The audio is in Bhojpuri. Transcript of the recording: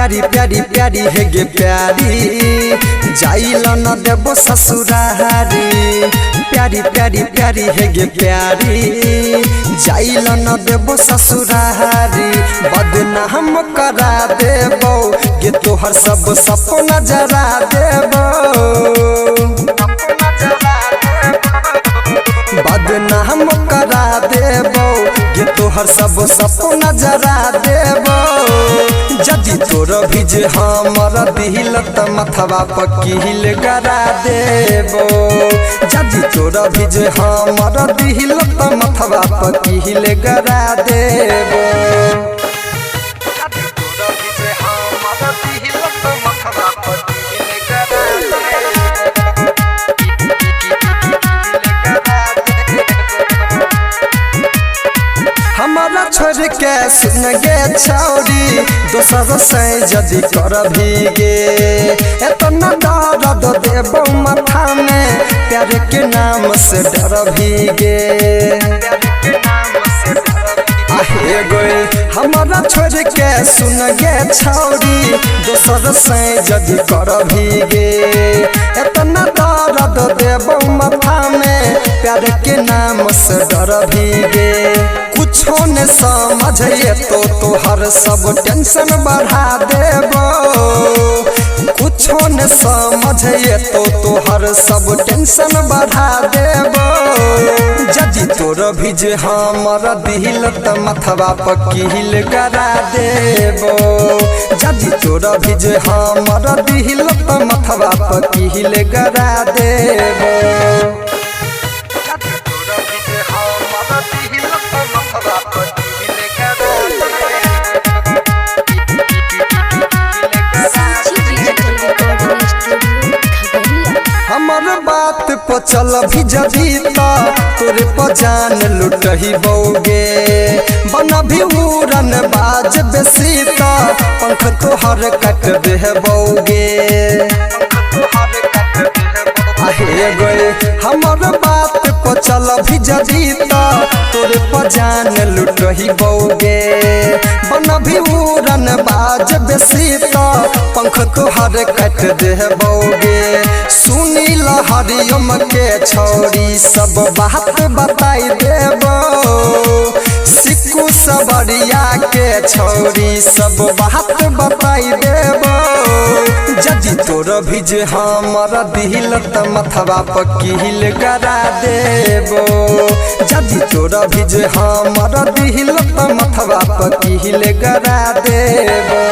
प्यारी प्यारी प्यारी है गे प्यारी जाइल न देबो ससुरारी। प्यारी प्यारी प्यारी है गे प्यारी जाइल न देबो ससुरारी। बदनाम करा देबो गे तोहर सब सपना जरा देबो। बदनाम करा देबो गे तोहर सब सपना जरा देबो। जदि तोर भिज हमर दिल त मथवा पकील गरा देबो। जदि तोर भिज हमर दिल त मथवा पकील गरा देबो। हमारा छोड़ के सुन गे छौरी दोसर से जदि कर भीगे। एतना दर्द देबो माथा में प्यार के नाम से डर भीगे। आहे गोए हमारा छोड़ के सुन गे छौरी दोसर से जदि कर भीगे। एतना दर्द देबो माथा में प्यार के नाम से डर भीगे। कुछो न समझे तो तोहर सब टेंशन बढ़ा देबो। कुछो न समझे तो तोहर सब टेंशन बढ़ा देबो। जदि तोर भिज हमर दिल त मथवा पकील गरा देबो। जदि तोर भिज हमर दिल त मथवा पकील गरा देबो। हमर बात पर चल भी जभी तोरे पर जान लुटही बोगे। बना भी उड़न बाज बेसी पंख तोहर कट देबोगे। आहे गए हमर बात पर चल भी जभी तोरे पर जान लुटही बोगे। बना भी उड़न बाज बेसी पंख तोहर कट देबोगे। सुनील हरिओम के छौरी सब बात बताई देबो। सिक्कू सबरिया के छौरी सब बात बताई देबो। जदि तोर भिज हमर दिल त मथवा पकील गरा देबो। जदि तोर भिज हमर दिल त मथवा पकील गरा देबो।